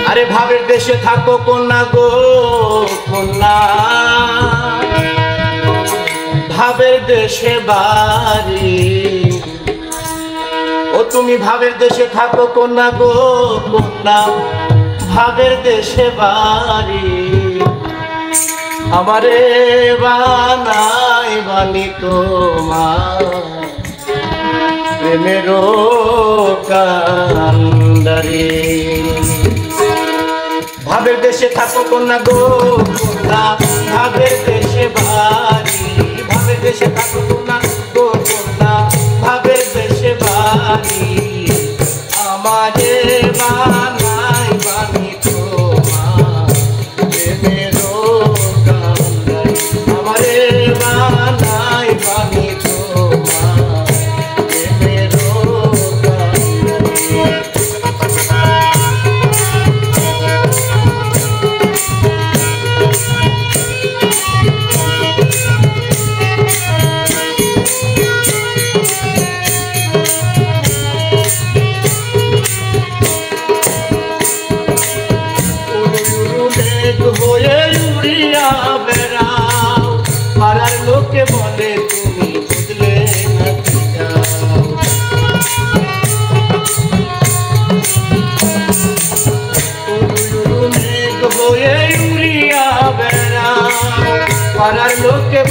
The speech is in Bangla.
আরে ভাবের দেশে থাকো কন্যা গো কন্যা, ভাবের দেশে বাড়ি। ও তুমি ভাবের দেশে থাকো কন্যা গো কন্যা, ভাবের দেশে বাড়ি। আমারে বানাই বানি তোমার প্রেমেরও কান্ডারি। ভাবের দেশে থাকো কন্যা গো কন্যা, ভাবের দেশে বাড়ি। ভাবের দেশে থাকো কন্যা গো কন্যা, ভাবের দেশে বাড়ি। আমারে বানাই বানি তোমার প্রেমেরও কান্ডারি। আমারে বানাই বানি তোমার প্রেমেরও কান্ডারি। হয়ে উড়িয়া বেড়াও, পাড়ার লোকে বলে তুমি বুঝলে নাকি যাও। মেঘ হয়ে উড়িয়া বেড়াও, পাড়ার লোকে